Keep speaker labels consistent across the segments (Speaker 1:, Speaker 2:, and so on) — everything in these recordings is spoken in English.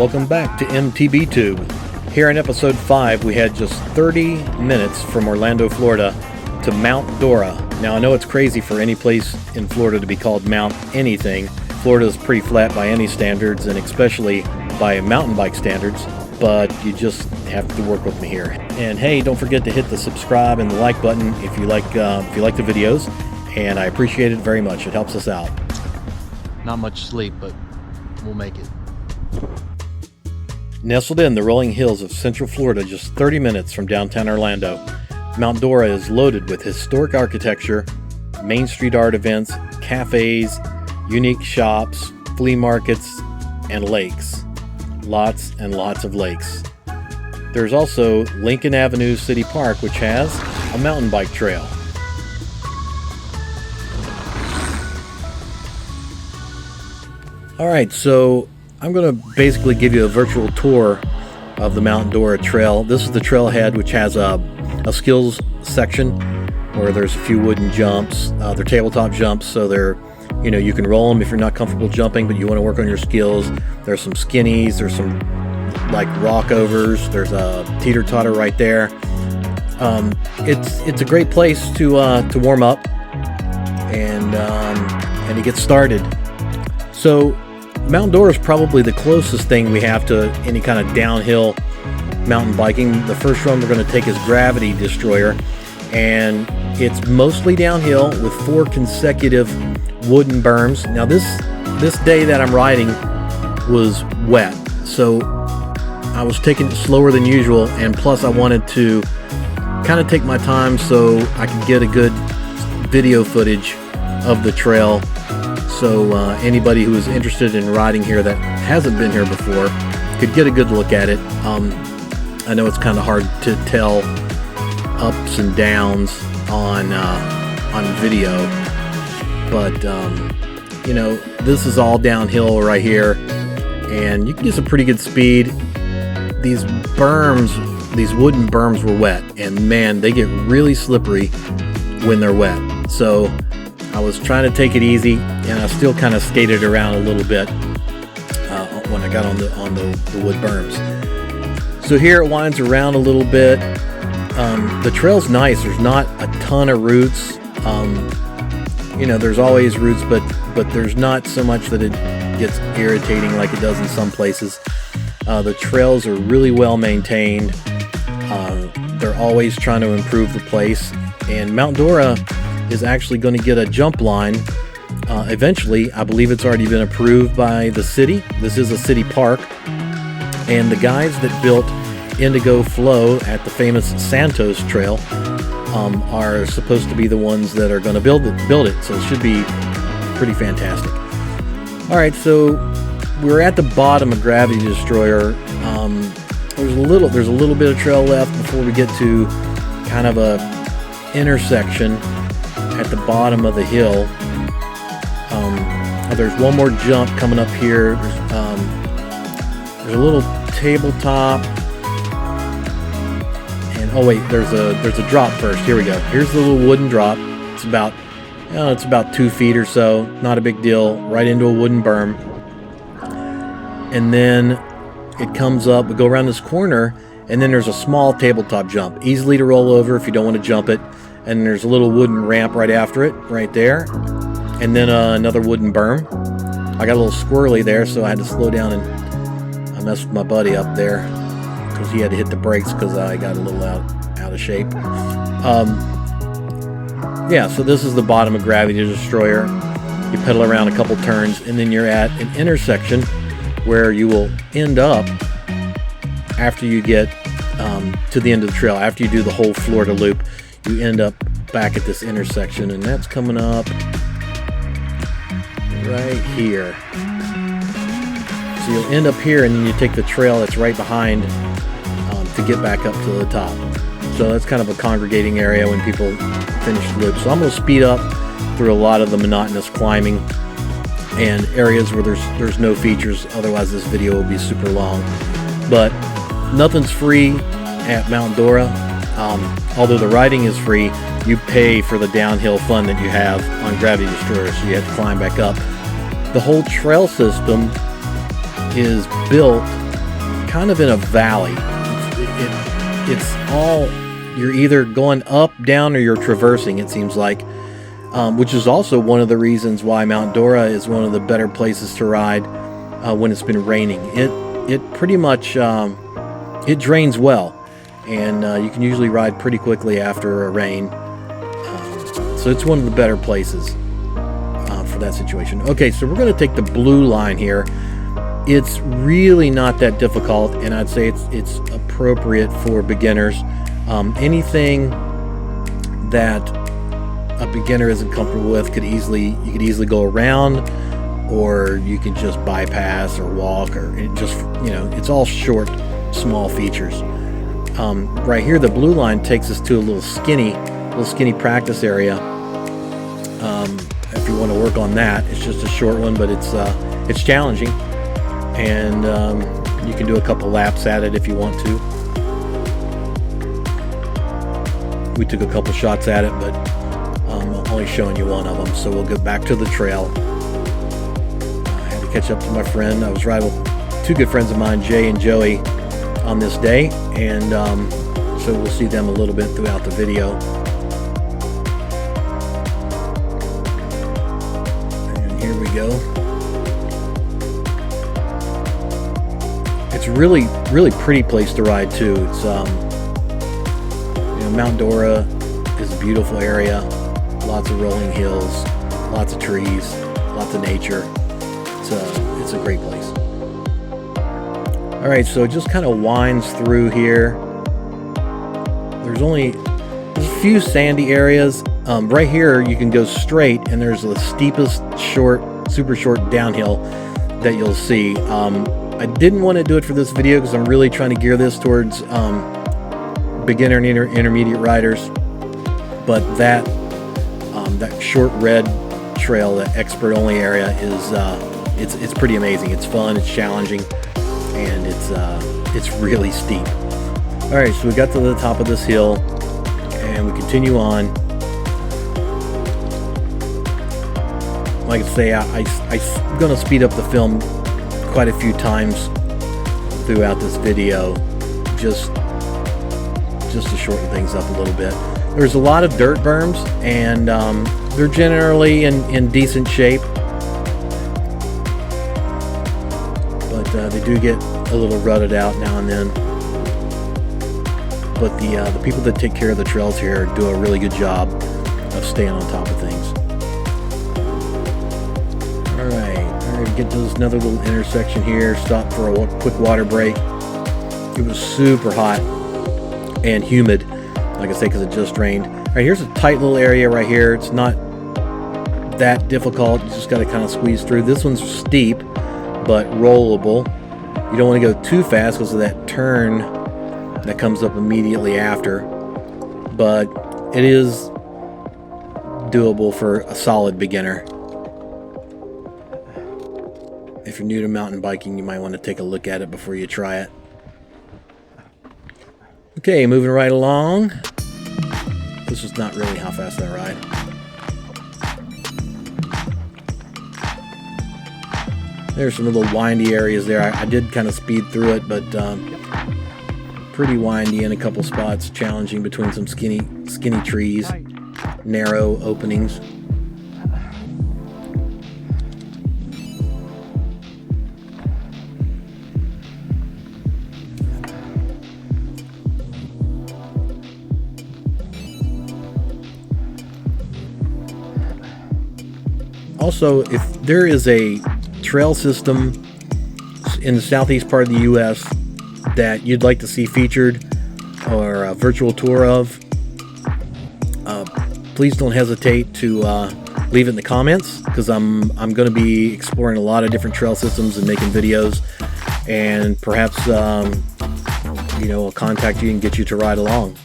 Speaker 1: Welcome back to MtbTube. Here in episode 5, we had just 30 minutes from Orlando, Florida to Mt Dora. Now, I know it's crazy for any place in Florida to be called Mount anything. Florida is pretty flat by any standards, and especially by mountain bike standards, but you just have to work with me here. And hey, don't forget to hit the subscribe and the like button if you like the videos, and I appreciate it very much. It helps us out.
Speaker 2: Not much sleep, but we'll make it.
Speaker 1: Nestled in the rolling hills of Central Florida, just 30 minutes from downtown Orlando, Mt Dora is loaded with historic architecture, Main Street art events, cafes, unique shops, flea markets, and lakes. Lots and lots of lakes. There's also Lincoln Avenue City Park, which has a mountain bike trail. Alright, so I'm going to basically give you a virtual tour of the Mt Dora Trail. This is the Trailhead, which has a skills section where there's a few wooden jumps. They're tabletop jumps, so they're, you can roll them if you're not comfortable jumping, but you want to work on your skills. There's some skinnies, there's some like rockovers, there's a teeter-totter right there. It's a great place to warm up and to get started. So Mt Dora is probably the closest thing we have to any kind of downhill mountain biking. The first run we're going to take is Gravity Destroyer, and it's mostly downhill with 4 consecutive wooden berms. Now this day that I'm riding was wet, so I was taking it slower than usual, and plus I wanted to kind of take my time so I could get a good video footage of the trail, so anybody who is interested in riding here that hasn't been here before could get a good look at it. I know it's kind of hard to tell ups and downs on video, but this is all downhill right here, and you can get some pretty good speed. These wooden berms were wet, and man, they get really slippery when they're wet. So I was trying to take it easy, and I still kind of skated around a little bit when I got on the wood berms. So here it winds around a little bit. The trail's nice. There's not a ton of roots. There's always roots, but there's not so much that it gets irritating like it does in some places. The trails are really well maintained. They're always trying to improve the place, and Mt Dora is actually going to get a jump line eventually. I believe it's already been approved by the city. This is a city park, and the guys that built Indigo Flow at the famous Santos Trail are supposed to be the ones that are going to build it, so it should be pretty fantastic. Alright, so we're at the bottom of Gravity Destroyer. There's a little bit of trail left before we get to kind of a intersection at the bottom of the hill. There's one more jump coming up here. There's a little tabletop, and oh wait, there's a drop first. Here we go. Here's the little wooden drop. It's about 2 feet or so. Not a big deal. Right into a wooden berm, and then it comes up. We go around this corner, and then there's a small tabletop jump, easily to roll over if you don't want to jump it. And there's a little wooden ramp right after it, right there. And then another wooden berm. I got a little squirrely there, so I had to slow down, and I messed with my buddy up there because he had to hit the brakes because I got a little out of shape. So this is the bottom of Gravity Destroyer. You pedal around a couple turns, and then you're at an intersection where you will end up after you get to the end of the trail. After you do the whole Florida loop, you end up back at this intersection, and that's coming up right here. So you'll end up here, and then you take the trail that's right behind to get back up to the top. So that's kind of a congregating area when people finish the loop. So I'm going to speed up through a lot of the monotonous climbing and areas where there's no features. Otherwise this video will be super long. But nothing's free at Mt Dora. Although the riding is free, you pay for the downhill fun that you have on Gravity Destroyer, so you have to climb back up. The whole trail system is built kind of in a valley. It's all, you're either going up, down, or you're traversing, it seems like, which is also one of the reasons why Mount Dora is one of the better places to ride when it's been raining. It pretty much, it drains well, and you can usually ride pretty quickly after a rain. So it's one of the better places for that situation. Okay, so we're going to take the blue line here. It's really not that difficult, and I'd say it's appropriate for beginners. Anything that a beginner isn't comfortable with you could easily go around, or you can just bypass or walk, or it's all short, small features. Right here, the blue line takes us to a little skinny practice area. If you want to work on that, it's just a short one, but it's challenging, and you can do a couple laps at it if you want to. We took a couple shots at it, but I'm only showing you one of them, so we'll go back to the trail. I had to catch up to my friend. I was riding with two good friends of mine, Jay and Joey, on this day, and so we'll see them a little bit throughout the video. And here we go. It's a really pretty place to ride too. It's Mount Dora is a beautiful area. Lots of rolling hills, lots of trees, lots of nature. It's a great place. All right, so it just kind of winds through here. There's a few sandy areas. Right here, you can go straight, and there's the steepest super short downhill that you'll see. I didn't want to do it for this video because I'm really trying to gear this towards beginner and intermediate riders, but that short red trail, the expert only area, is it's pretty amazing. It's fun, it's challenging, and it's really steep. All right, so we got to the top of this hill, and we continue on. Like I say, I'm going to speed up the film quite a few times throughout this video, just to shorten things up a little bit. There's a lot of dirt berms, and they're generally in decent shape, but they do get a little rutted out now and then. But the people that take care of the trails here do a really good job of staying on top of things. All right, get to this another little intersection here. Stop for a quick water break. It was super hot and humid, like I say, because it just rained. All right, here's a tight little area right here. It's not that difficult. You just got to kind of squeeze through. This one's steep but rollable. You don't want to go too fast because of that turn that comes up immediately after, but it is doable for a solid beginner. If you're new to mountain biking, you might want to take a look at it before you try it. Okay, moving right along. This is not really how fast I ride. There's some little windy areas there. I did kind of speed through it, but pretty windy in a couple spots, challenging between some skinny trees, narrow openings. Also, if there is a trail system in the southeast part of the U.S. that you'd like to see featured or a virtual tour of, please don't hesitate to leave it in the comments, because I'm going to be exploring a lot of different trail systems and making videos, and perhaps I'll contact you and get you to ride along.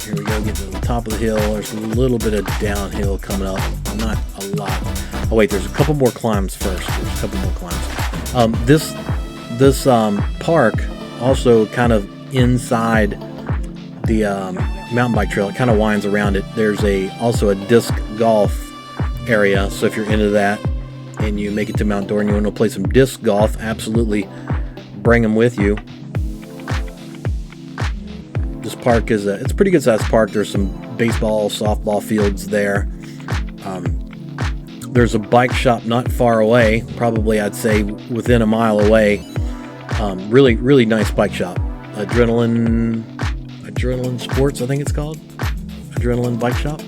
Speaker 1: Here we go, get to the top of the hill. There's a little bit of downhill coming up, not a lot. Oh wait, there's a couple more climbs first. There's a couple more climbs. This park also kind of inside the mountain bike trail. It kind of winds around it. There's also a disc golf area. So if you're into that and you make it to Mount Dora and you want to play some disc golf, absolutely bring them with you. This park it's a pretty good sized park. There's some baseball, softball fields there. There's a bike shop not far away, probably I'd say within a mile away. Really, really nice bike shop. Adrenaline Sports, I think it's called. Adrenaline Bike Shop.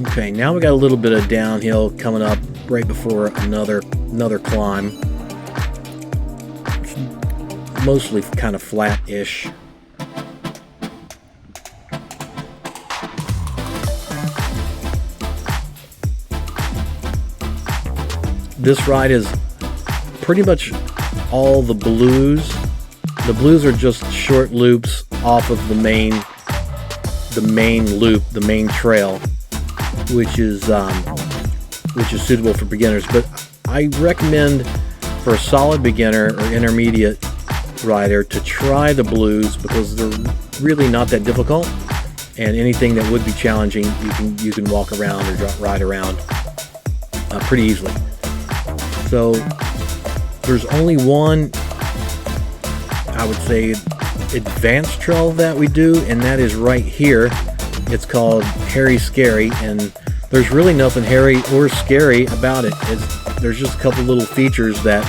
Speaker 1: Okay, now we got a little bit of downhill coming up right before another climb. It's mostly kind of flat-ish. This ride is pretty much all the blues. The blues are just short loops off of the main loop, the main trail, which is suitable for beginners. But I recommend for a solid beginner or intermediate rider to try the blues because they're really not that difficult, and anything that would be challenging you can walk around or ride around pretty easily. So there's only one, I would say, advanced trail that we do, and that is right here. It's called Hairy Scary, and there's really nothing hairy or scary about it. There's just a couple little features that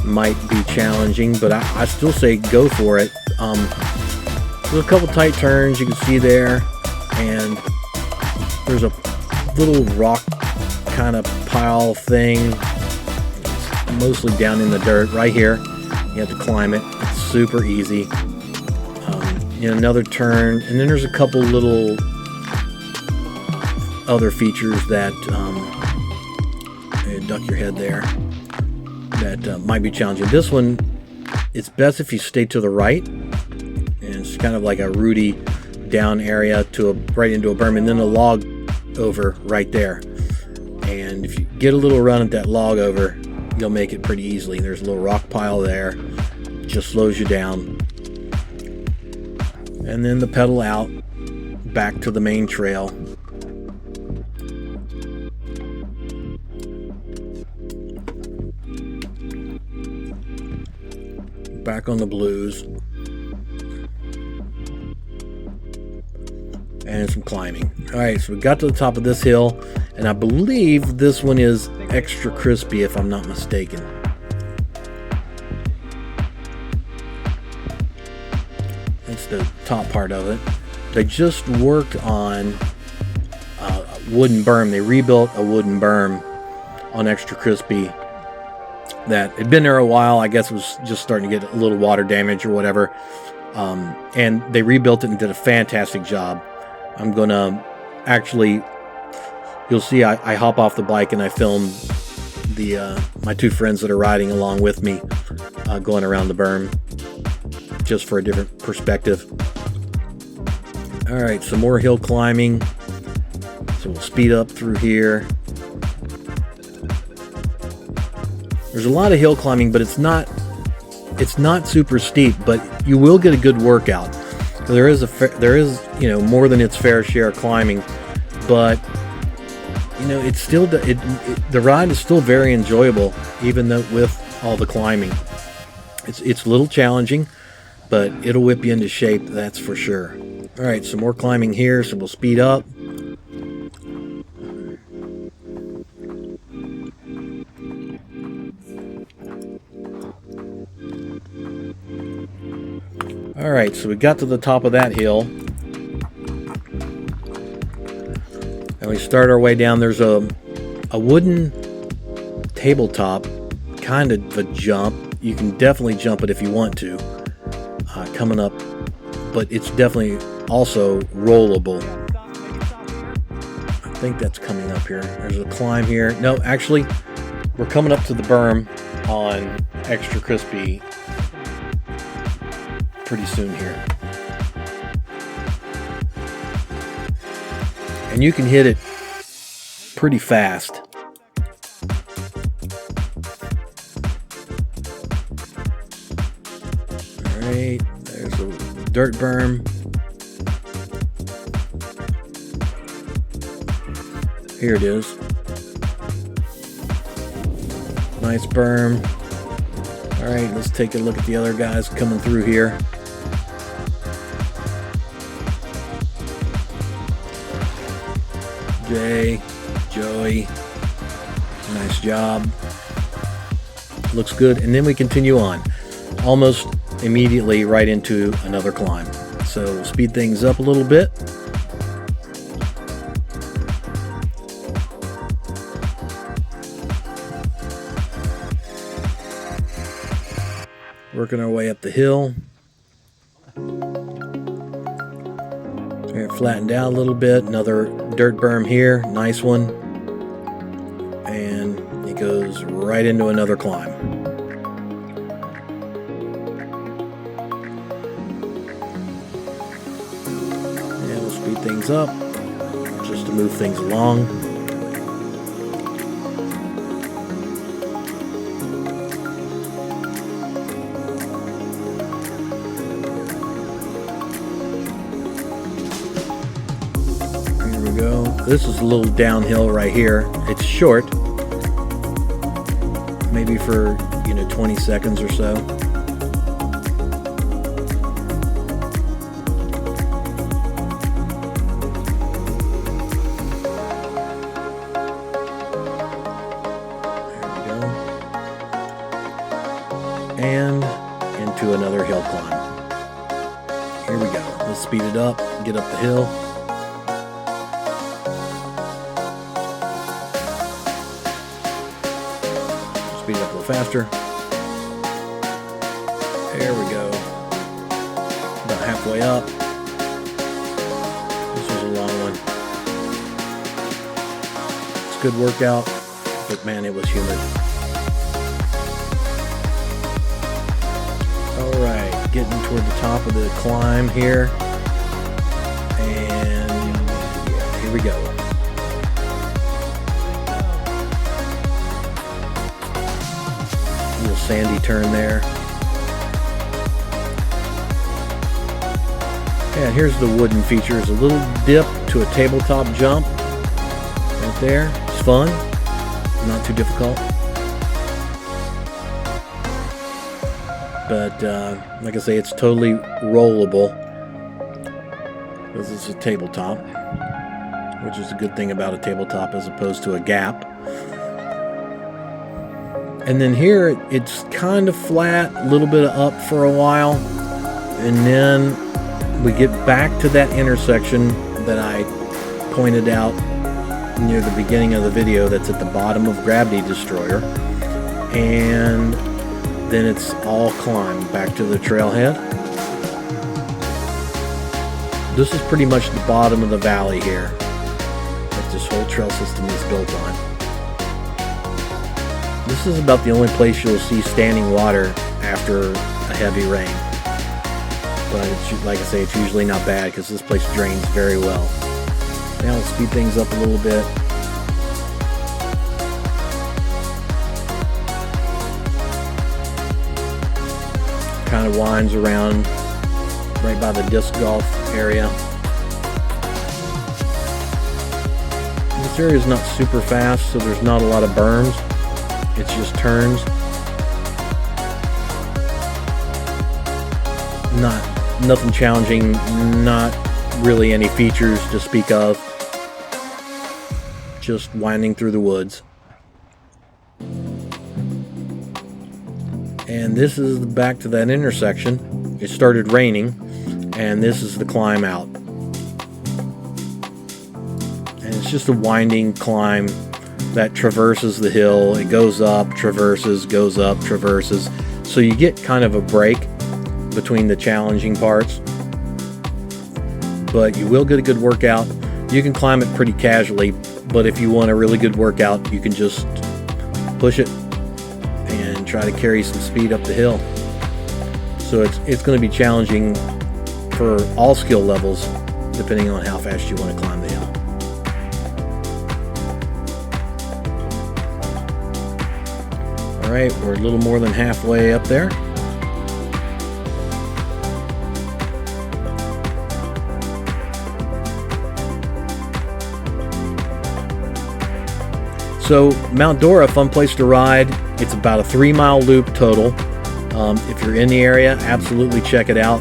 Speaker 1: might be challenging, but I still say go for it. There's a couple tight turns you can see there, and there's a little rock kind of pile thing. Mostly down in the dirt right here. You have to climb it. It's super easy. Another turn, and then there's a couple little other features that duck your head there, that might be challenging. This one, it's best if you stay to the right, and it's kind of like a rooty down area right into a berm, and then a log over right there. And if you get a little run at that log over, you'll make it pretty easily. There's a little rock pile there, just slows you down. And then the pedal out back to the main trail. Back on the blues. And some climbing. Alright, so we got to the top of this hill, and I believe this one is extra crispy if I'm not mistaken. That's the top part of it. They just worked on a wooden berm. They rebuilt a wooden berm on extra crispy that had been there a while. I guess it was just starting to get a little water damage or whatever. And they rebuilt it and did a fantastic job. I'm gonna actually, you'll see I hop off the bike and I film my two friends that are riding along with me going around the berm just for a different perspective. Alright, some more hill climbing. So we'll speed up through here. There's a lot of hill climbing, but it's not super steep, but you will get a good workout. So there is more than its fair share of climbing, but it's still the ride is still very enjoyable, even though with all the climbing. It's a little challenging, but it'll whip you into shape, that's for sure. All right, some more climbing here, so we'll speed up. All right, so we got to the top of that hill, and we start our way down. There's a wooden tabletop, kind of a jump. You can definitely jump it if you want to, coming up, but it's definitely also rollable. I think that's coming up here. There's a climb here. No, actually, we're coming up to the berm on Extra Crispy pretty soon here. and you can hit it pretty fast. All right, there's a dirt berm. Here it is. Nice berm. All right, let's take a look at the other guys coming through here. Jay, Joey, nice job. Looks good. And then we continue on, almost immediately right into another climb. So we'll speed things up a little bit. Working our way up the hill. Here, flattened out a little bit. Another dirt berm here. Nice one. And it goes right into another climb. And we'll speed things up just to move things along. Go. This is a little downhill right here. It's short, maybe for 20 seconds or so. There we go. And into another hill climb. Here we go. Let's speed it up, get up the hill. Speed it up a little faster. There we go. About halfway up. This was a long one. It's a good workout, but man, it was humid. Alright, getting toward the top of the climb here. And yeah, here we go. Sandy turn there. And here's the wooden features. A little dip to a tabletop jump right there. It's fun, not too difficult. But like I say, it's totally rollable because it's a tabletop, which is a good thing about a tabletop as opposed to a gap. And then here, it's kind of flat, a little bit of up for a while. And then we get back to that intersection that I pointed out near the beginning of the video that's at the bottom of Gravity Destroyer. And then it's all climb back to the trailhead. This is pretty much the bottom of the valley here that this whole trail system is built on. This is about the only place you'll see standing water after a heavy rain. But it's, like I say, it's usually not bad because this place drains very well. Now let's speed things up a little bit. Kind of winds around right by the disc golf area. This area is not super fast, so there's not a lot of berms. It's just turns. Nothing challenging, not really any features to speak of. Just winding through the woods. And this is back to that intersection. It started raining, and this is the climb out. And it's just a winding climb that traverses the hill. It goes up, traverses, goes up, traverses. So you get kind of a break between the challenging parts, but you will get a good workout. You can climb it pretty casually, but if you want a really good workout, you can just push it and try to carry some speed up the hill. So it's going to be challenging for all skill levels, depending on how fast you want to climb the hill. All right, we're a little more than halfway up there. So Mount Dora, fun place to ride. It's about a 3-mile loop total. If you're in the area, absolutely check it out.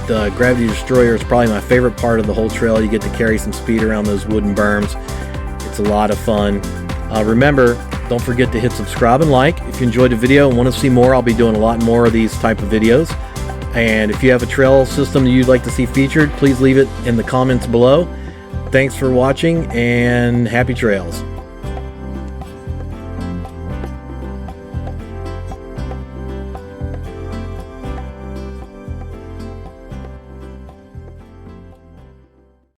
Speaker 1: The Gravity Destroyer is probably my favorite part of the whole trail. You get to carry some speed around those wooden berms. It's a lot of fun. Remember, don't forget to hit subscribe and like. If you enjoyed the video and want to see more, I'll be doing a lot more of these type of videos. And if you have a trail system that you'd like to see featured, please leave it in the comments below. Thanks for watching and happy trails.